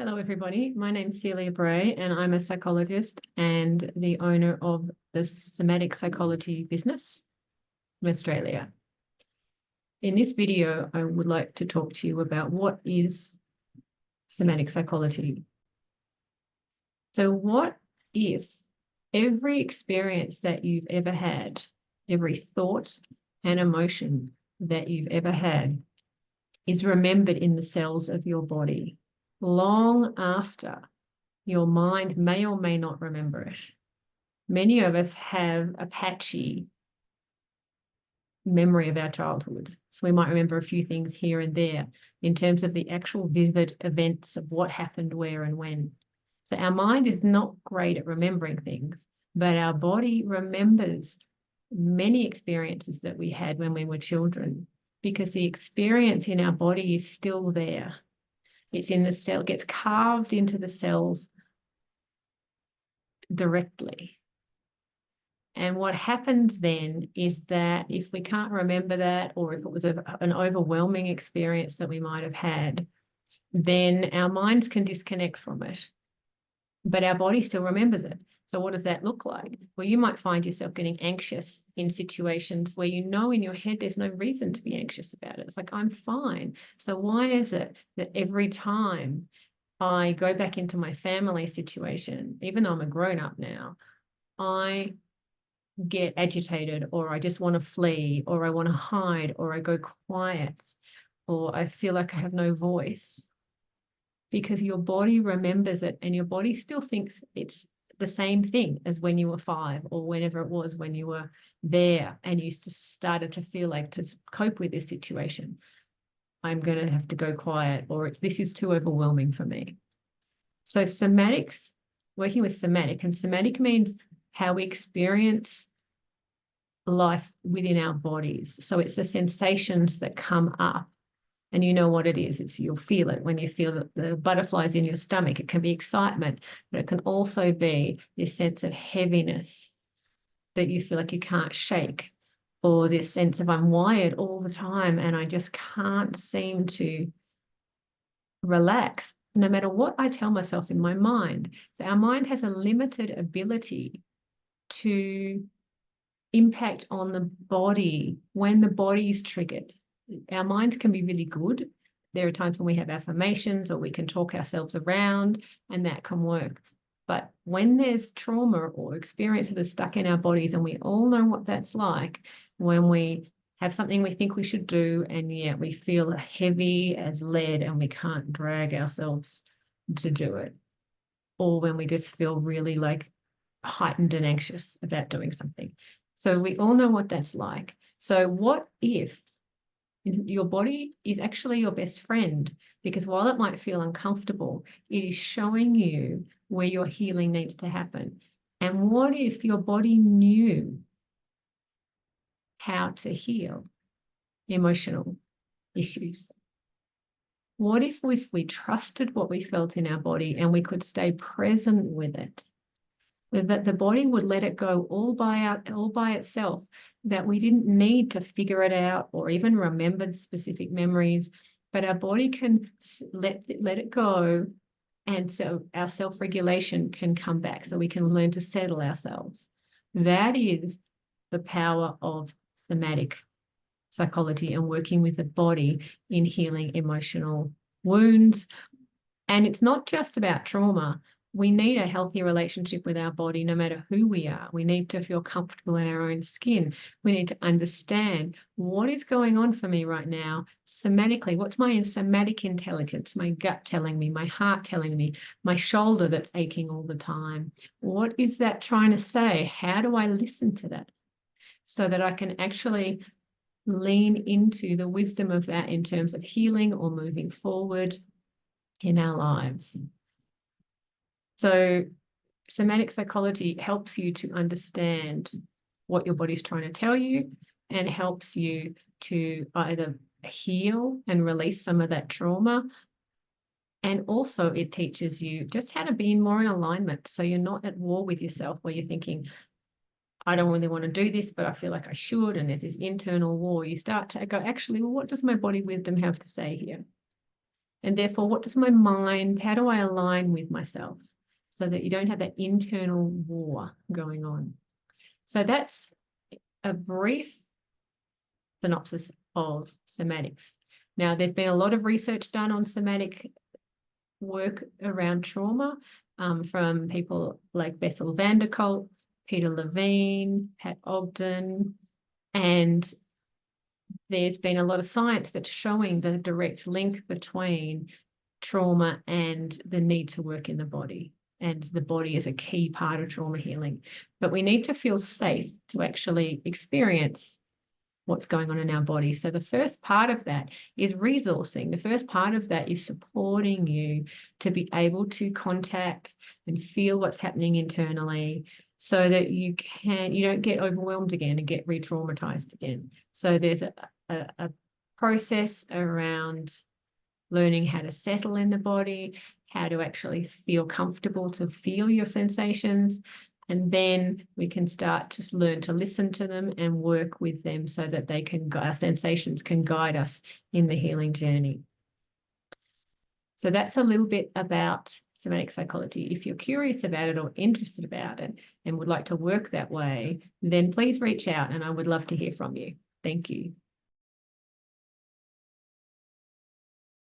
Hello, everybody. My name's Celia Bray, and I'm a psychologist and the owner of the Somatic Psychology business in Australia. In this video, I would like to talk to you about what is somatic psychology. So what if every experience that you've ever had, every thought and emotion that you've ever had is remembered in the cells of your body long after your mind may or may not remember it? Many of us have a patchy memory of our childhood. So we might remember a few things here and there in terms of the actual vivid events of what happened where and when. So our mind is not great at remembering things, but our body remembers many experiences that we had when we were children, because the experience in our body is still there. It's in the cell, gets carved into the cells directly. And what happens then is that if we can't remember that, or if it was an overwhelming experience that we might have had, then our minds can disconnect from it, but our body still remembers it. So what does that look like? Well, you might find yourself getting anxious in situations where you know in your head there's no reason to be anxious about it. It's like, I'm fine. So why is it that every time I go back into my family situation, even though I'm a grown-up now, I get agitated, or I just want to flee, or I want to hide, or I go quiet, or I feel like I have no voice? Because your body remembers it, and your body still thinks it's the same thing as when you were 5, or whenever it was when you were there and you started to feel like, to cope with this situation, I'm going to have to go quiet, or this is too overwhelming for me. So somatics, working with somatic, and somatic means how we experience life within our bodies. So it's the sensations that come up, and you know what it is. You'll feel it when you feel the butterflies in your stomach. It can be excitement, but it can also be this sense of heaviness that you feel like you can't shake, or this sense of I'm wired all the time and I just can't seem to relax, no matter what I tell myself in my mind. So our mind has a limited ability to impact on the body when the body is triggered. Our minds can be really good. There are times when we have affirmations, or we can talk ourselves around, and that can work. But when there's trauma or experience that is stuck in our bodies, and we all know what that's like, when we have something we think we should do, and yet we feel heavy as lead and we can't drag ourselves to do it, or when we just feel really like heightened and anxious about doing something. So we all know what that's like. So what if your body is actually your best friend? Because while it might feel uncomfortable, it is showing you where your healing needs to happen. And what if your body knew how to heal emotional issues? What if we trusted what we felt in our body and we could stay present with it? That the body would let it go all by itself, that we didn't need to figure it out or even remember specific memories, but our body can let it go, and so our self-regulation can come back, so we can learn to settle ourselves. That is the power of somatic psychology and working with the body in healing emotional wounds. And it's not just about trauma. We need a healthy relationship with our body, no matter who we are. We need to feel comfortable in our own skin. We need to understand what is going on for me right now somatically. What's my somatic intelligence? My gut telling me, my heart telling me, my shoulder that's aching all the time. What is that trying to say? How do I listen to that so that I can actually lean into the wisdom of that in terms of healing or moving forward in our lives? So somatic psychology helps you to understand what your body's trying to tell you, and helps you to either heal and release some of that trauma. And also it teaches you just how to be more in alignment, so you're not at war with yourself, where you're thinking, I don't really want to do this, but I feel like I should, and there's this internal war. You start to go, actually, well, what does my body wisdom have to say here? And therefore, what does my mind, how do I align with myself so that you don't have that internal war going on? So that's a brief synopsis of somatics. Now, there's been a lot of research done on somatic work around trauma from people like Bessel van der Kolk, Peter Levine, Pat Ogden, and there's been a lot of science that's showing the direct link between trauma and the need to work in the body. And the body is a key part of trauma healing. But we need to feel safe to actually experience what's going on in our body. So the first part of that is resourcing. The first part of that is supporting you to be able to contact and feel what's happening internally so that you don't get overwhelmed again and get re-traumatized again. So there's a process around learning how to settle in the body, how to actually feel comfortable to feel your sensations. And then we can start to learn to listen to them and work with them so that our sensations can guide us in the healing journey. So that's a little bit about somatic psychology. If you're curious about it or interested about it and would like to work that way, then please reach out and I would love to hear from you. Thank you.